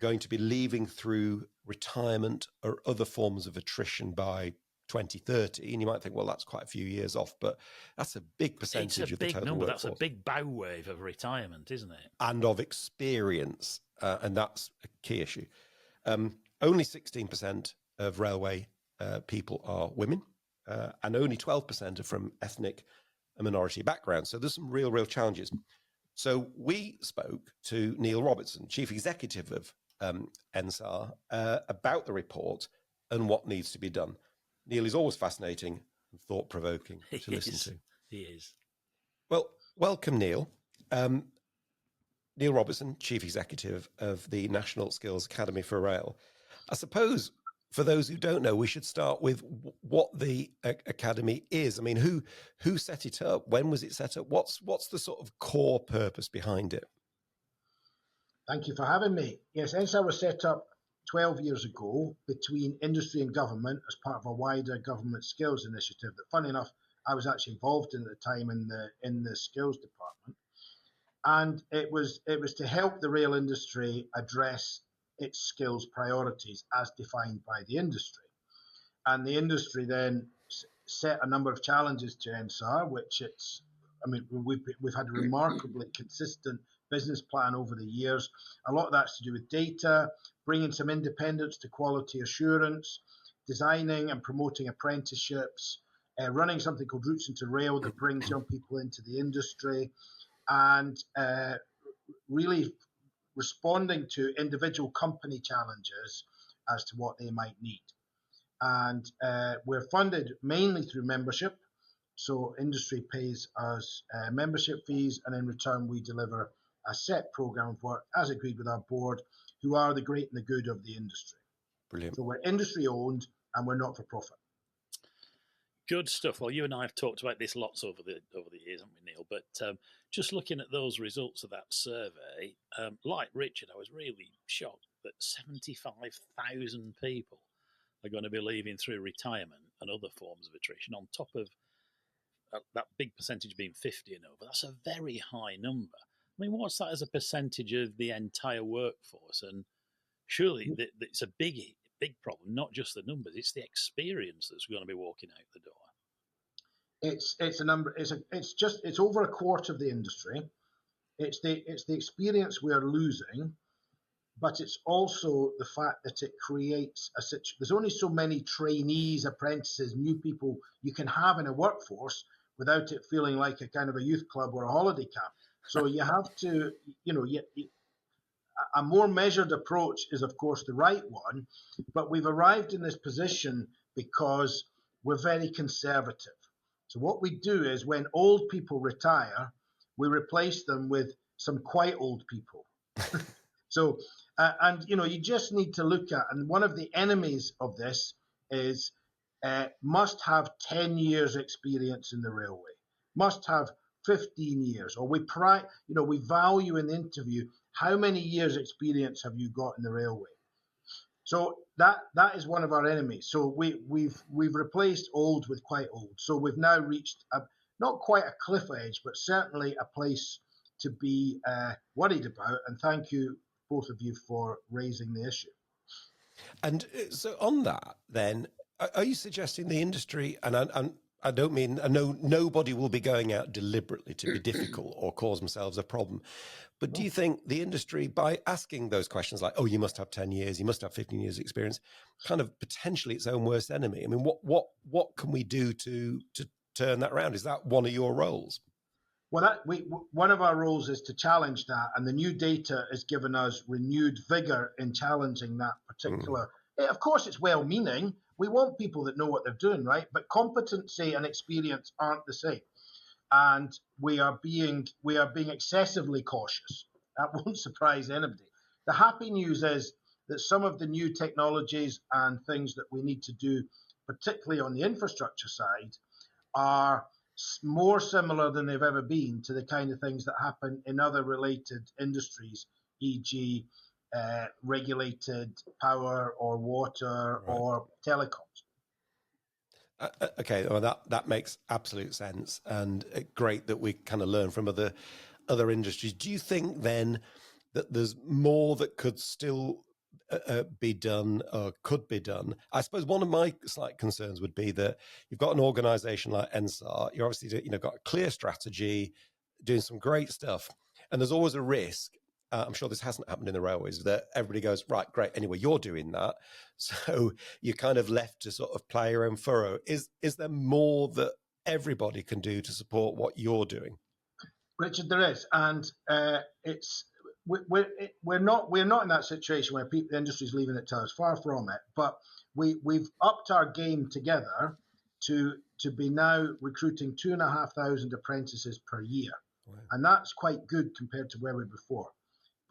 going to be leaving through retirement or other forms of attrition by 2030? And you might think, well, that's quite a few years off, but that's a big percentage of the total number. workforce. That's a big bow wave of retirement, isn't it? And of experience, and that's a key issue. Only 16% of railway people are women, and only 12% are from ethnic and minority backgrounds. So there's some real challenges. So we spoke to Neil Robertson, Chief Executive of NSAR, about the report and what needs to be done. Neil is always fascinating and thought-provoking to listen to. He is. Well, welcome, Neil. Neil Robertson, Chief Executive of the National Skills Academy for Rail. I suppose, for those who don't know, we should start with what the Academy is. I mean, who set it up? When was it set up? What's the sort of core purpose behind it? Thank you for having me. Yes, NSAR was set up 12 years ago between industry and government as part of a wider government skills initiative that, funny enough, I was actually involved in at the time in the skills department. And it was to help the rail industry address its skills priorities as defined by the industry. And the industry then set a number of challenges to NSAR, we've had a remarkably consistent business plan over the years. A lot of that's to do with data, bringing some independence to quality assurance, designing and promoting apprenticeships, running something called Routes into Rail that brings young people into the industry, and really responding to individual company challenges as to what they might need. And we're funded mainly through membership. So industry pays us membership fees, and in return we deliver a set program of work as agreed with our board, who are the great and the good of the industry. Brilliant. So we're industry owned and we're not for profit. Good stuff. Well, you and I have talked about this lots over the years, haven't we, Neil? But just looking at those results of that survey, like Richard, I was really shocked that 75,000 people are going to be leaving through retirement and other forms of attrition, on top of that big percentage being 50 and over. That's a very high number. I mean, what's that as a percentage of the entire workforce? And surely it's a big problem, not just the numbers, it's the experience that's going to be walking out the door. It's a number. It's over a quarter of the industry. It's the experience we're losing, but it's also the fact that it creates a situation. There's only so many trainees, apprentices, new people you can have in a workforce without it feeling like a kind of a youth club or a holiday camp. So you have to, a more measured approach is, of course, the right one, but we've arrived in this position because we're very conservative. So what we do is when old people retire, we replace them with some quite old people. So, you just need to look at, and one of the enemies of this is must have 10 years experience in the railway, must have 15 years, or we value in the interview, how many years experience have you got in the railway? So that is one of our enemies. So we've replaced old with quite old. So we've now reached not quite a cliff edge, but certainly a place to be worried about. And thank you, both of you, for raising the issue. And so on that, then, are you suggesting the industry, and I don't mean, I know nobody will be going out deliberately to be difficult or cause themselves a problem, but do you think the industry, by asking those questions like, oh, you must have 10 years, you must have 15 years experience, kind of potentially its own worst enemy? I mean, what can we do to turn that around? Is that one of your roles? Well, one of our roles is to challenge that, and the new data has given us renewed vigor in challenging that particular. Of course, it's well-meaning. We want people that know what they're doing, right? But competency and experience aren't the same, and we are being excessively cautious. That won't surprise anybody. The happy news is that some of the new technologies and things that we need to do, particularly on the infrastructure side, are more similar than they've ever been to the kind of things that happen in other related industries, e.g. Regulated power or water, right, or telecoms. Okay, well, that makes absolute sense, and great that we kind of learn from other industries. Do you think then that there's more that could still be done or could be done. I suppose one of my slight concerns would be that you've got an organisation like NSAR. You're obviously got a clear strategy, doing some great stuff, and there's always a risk. I'm sure this hasn't happened in the railways, that everybody goes, right, great, anyway, you're doing that. So you're kind of left to sort of play your own furrow. Is there more that everybody can do to support what you're doing? Richard, there is, and we're not in that situation where the industry's leaving it to us. Far from it. But we've upped our game together to be now recruiting 2,500 apprentices per year, wow. And that's quite good compared to where we were before.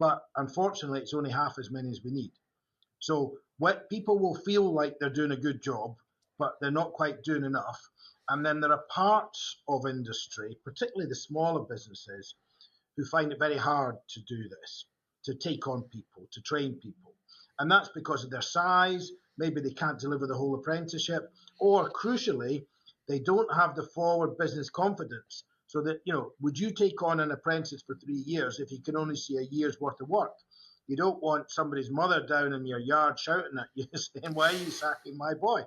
But unfortunately, it's only half as many as we need. So what people will feel like they're doing a good job, but they're not quite doing enough. And then there are parts of industry, particularly the smaller businesses, who find it very hard to do this, to take on people, to train people. And that's because of their size. Maybe they can't deliver the whole apprenticeship, or crucially, they don't have the forward business confidence. So that, would you take on an apprentice for 3 years if you can only see a year's worth of work? You don't want somebody's mother down in your yard shouting at you saying, why are you sacking my boy?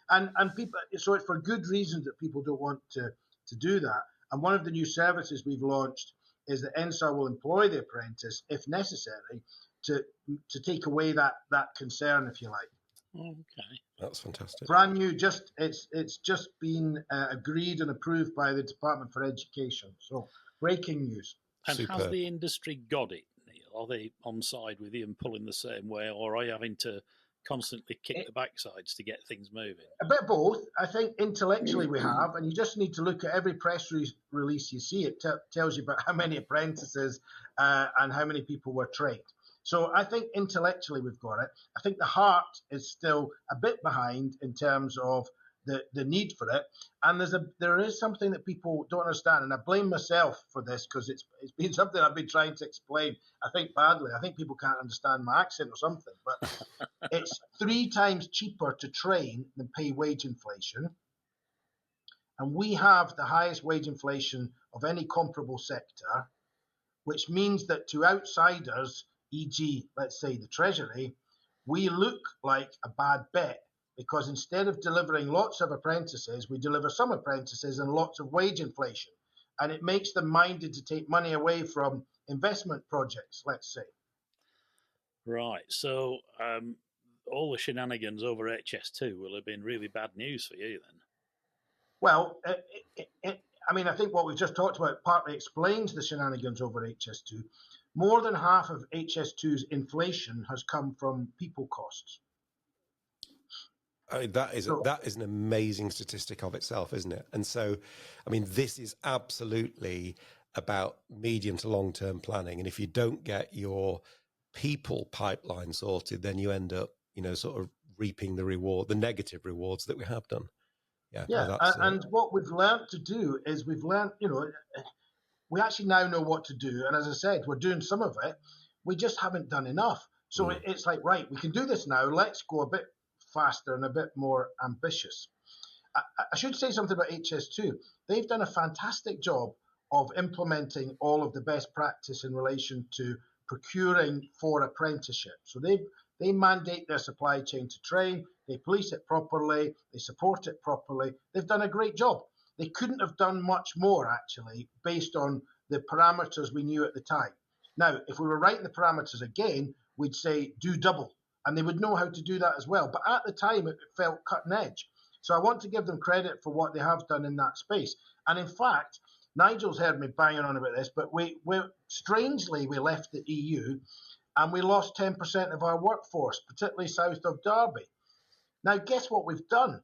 And people, so it's for good reasons that people don't want to do that. And one of the new services we've launched is that NSAR will employ the apprentice, if necessary, to take away that concern, if you like. Okay, that's fantastic. Brand new, it's just been agreed and approved by the Department for Education. So breaking news. And Superb. Has the industry got it, Neil? Are they on side with you and pulling the same way, or are you having to constantly kick the backsides to get things moving? A bit of both. I think intellectually we have, and you just need to look at every press release you see. It tells you about how many apprentices and how many people were trained. So I think intellectually we've got it. I think the heart is still a bit behind in terms of the need for it. And there is something that people don't understand, and I blame myself for this because it's been something I've been trying to explain, I think badly. I think people can't understand my accent or something, but it's 3 times cheaper to train than pay wage inflation. And we have the highest wage inflation of any comparable sector, which means that to outsiders, e.g., let's say the Treasury, we look like a bad bet because instead of delivering lots of apprentices, we deliver some apprentices and lots of wage inflation. And it makes them minded to take money away from investment projects, let's say. Right. So all the shenanigans over HS2 will have been really bad news for you then? Well, I think what we've just talked about partly explains the shenanigans over HS2. More than half of HS2's inflation has come from people costs. I mean, that is an amazing statistic of itself, isn't it? And so, I mean, this is absolutely about medium to long-term planning. And if you don't get your people pipeline sorted, then you end up, sort of reaping the negative rewards that we have done. Yeah. And what we've learned to do is we actually now know what to do. And as I said, we're doing some of it. We just haven't done enough. So it's like, right, we can do this now. Let's go a bit faster and a bit more ambitious. I should say something about HS2. They've done a fantastic job of implementing all of the best practice in relation to procuring for apprenticeship. So they mandate their supply chain to train, they police it properly, they support it properly. They've done a great job. They couldn't have done much more, actually, based on the parameters we knew at the time. Now, if we were writing the parameters again, we'd say do double, and they would know how to do that as well. But at the time, it felt cutting edge. So I want to give them credit for what they have done in that space. And in fact, Nigel's heard me banging on about this, but strangely, we left the EU and we lost 10% of our workforce, particularly south of Derby. Now, guess what we've done?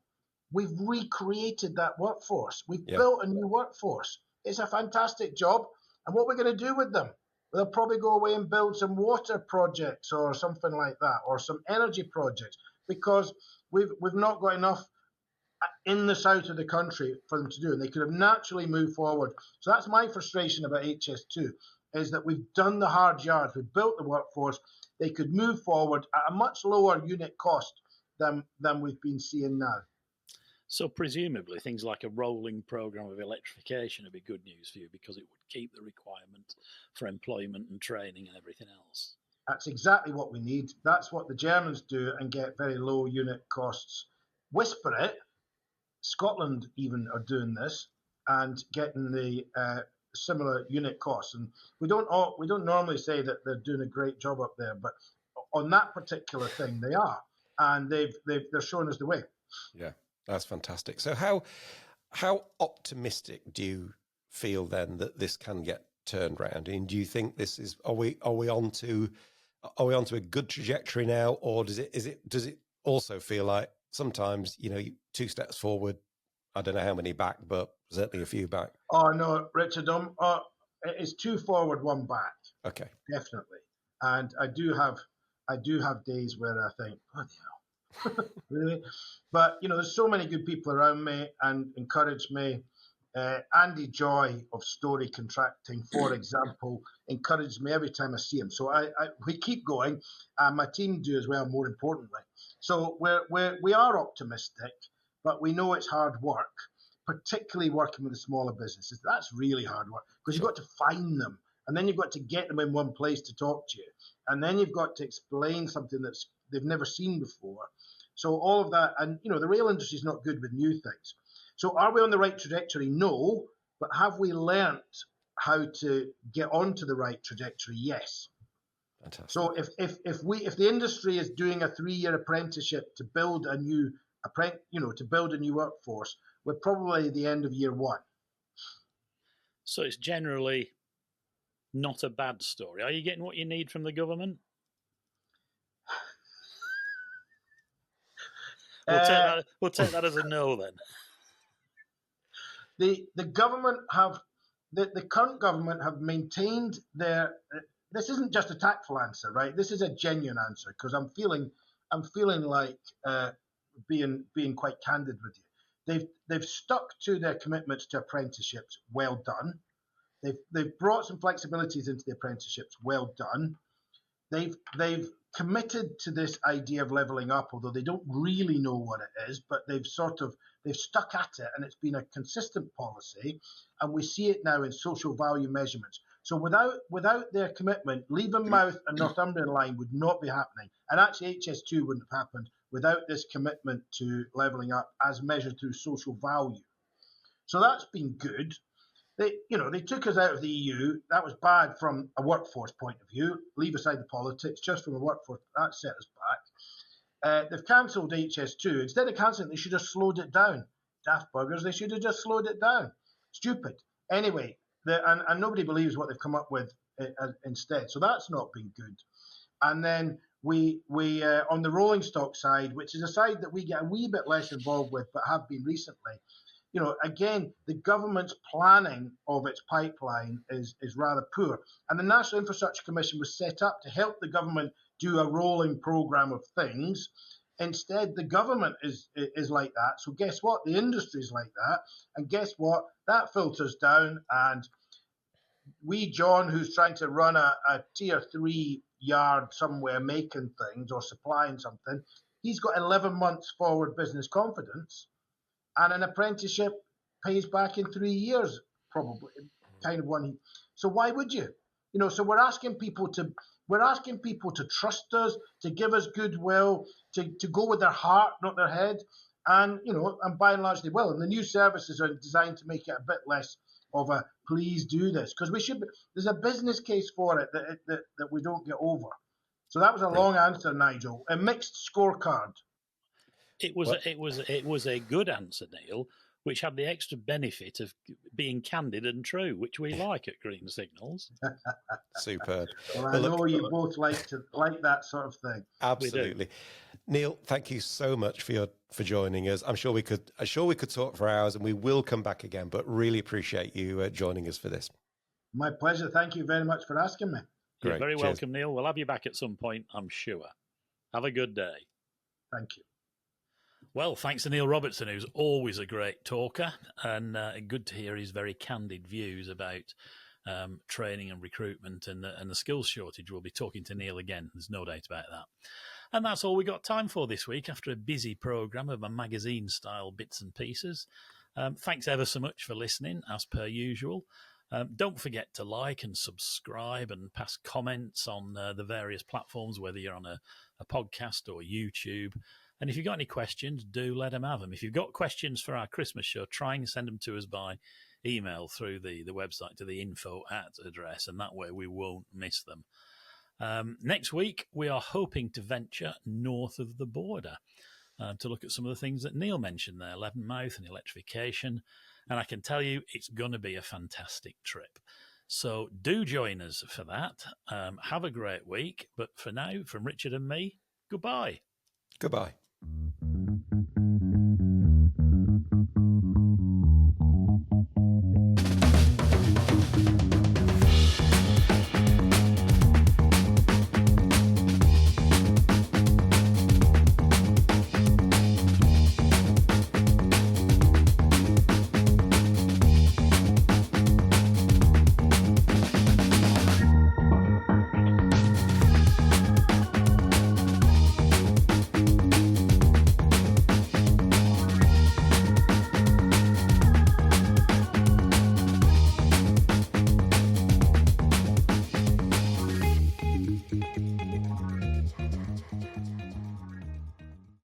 We've recreated that workforce. We've built a new workforce. It's a fantastic job. And what we're going to do with them? They'll probably go away and build some water projects or something like that, or some energy projects, because we've not got enough in the south of the country for them to do. And they could have naturally moved forward. So that's my frustration about HS2, is that we've done the hard yards. We've built the workforce. They could move forward at a much lower unit cost than we've been seeing now. So presumably things like a rolling programme of electrification would be good news for you because it would keep the requirement for employment and training and everything else. That's exactly what we need. That's what the Germans do and get very low unit costs. Whisper it. Scotland even are doing this and getting the similar unit costs. And we don't normally say that they're doing a great job up there, but on that particular thing they are, and they're showing us the way. Yeah, that's fantastic. So how optimistic do you feel then that this can get turned around? And do you think this is are we onto a good trajectory now, or does it also feel like sometimes, you know, 2 steps forward, I don't know how many back, but certainly a few back? Oh no, Richard, it's 2 forward, 1 back. Okay, Definitely. And I do have days where I think, bloody hell, really? But you know, there's so many good people around me and encourage me. Andy Joy of Story Contracting, for example, encourages me every time I see him. So we keep going, and my team do as well, more importantly. So we are optimistic, but we know it's hard work, particularly working with the smaller businesses. That's really hard work because you've got to find them, and then you've got to get them in one place to talk to you, and then you've got to explain something that they've never seen before. So all of that, and you know, the rail industry is not good with new things. So are we on the right trajectory? No. But have we learnt how to get onto the right trajectory? Yes. fantastic. So if the industry is doing a 3-year apprenticeship to build a new workforce, we're probably at the end of year 1. So it's generally not a bad story. Are you getting what you need from the government? We'll take that as a no then. The government the current government have maintained their. This isn't just a tactful answer, right? This is a genuine answer because I'm feeling like being quite candid with you. They've stuck to their commitments to apprenticeships. Well done. They've brought some flexibilities into the apprenticeships. Well done. They've committed to this idea of levelling up, although they don't really know what it is, but they've stuck at it, and it's been a consistent policy, and we see it now in social value measurements. So without their commitment, Levenmouth and Northumbrian Line would not be happening, and actually HS2 wouldn't have happened without this commitment to levelling up as measured through social value. So that's been good. They took us out of the EU. That was bad from a workforce point of view. Leave aside the politics, just from a workforce, that set us back. They've cancelled HS2. Instead of cancelling it, they should have slowed it down. Daft buggers, they should have just slowed it down. Stupid. Anyway, and nobody believes what they've come up with instead. So that's not been good. And then we on the rolling stock side, which is a side that we get a wee bit less involved with, but have been recently. You know, again, the government's planning of its pipeline is rather poor. And the National Infrastructure Commission was set up to help the government do a rolling programme of things. Instead, the government is like that. So guess what? The industry is like that. And guess what? That filters down. And John, who's trying to run a tier 3 yard somewhere making things or supplying something, he's got 11 months forward business confidence. And an apprenticeship pays back in 3 years, probably, kind of one. So why would you? You know, so we're asking people to trust us, to give us goodwill, to go with their heart, not their head. And, you know, and by and large they will. And the new services are designed to make it a bit less of a please do this. Because there's a business case for it that we don't get over. So that was a long answer, Nigel. A mixed scorecard. It was a good answer, Neil, which had the extra benefit of being candid and true, which we like at Green Signals. Superb. Well, I know you both like that sort of thing. Absolutely. Neil, thank you so much for joining us. I'm sure we could talk for hours, and we will come back again, but really appreciate you joining us for this. My pleasure. Thank you very much for asking me. You're very welcome, Neil. We'll have you back at some point, I'm sure. Have a good day. Thank you. Well, thanks to Neil Robertson, who's always a great talker, and good to hear his very candid views about training and recruitment and the skills shortage. We'll be talking to Neil again. There's no doubt about that. And that's all we got time for this week after a busy programme of my magazine-style bits and pieces. Thanks ever so much for listening, as per usual. Don't forget to like and subscribe and pass comments on the various platforms, whether you're on a podcast or YouTube. And if you've got any questions, do let them have them. If you've got questions for our Christmas show, try and send them to us by email through the website to the info@ address, and that way we won't miss them. Next week, we are hoping to venture north of the border to look at some of the things that Neil mentioned there, Leavenmouth and electrification. And I can tell you it's going to be a fantastic trip. So do join us for that. Have a great week. But for now, from Richard and me, goodbye. Goodbye.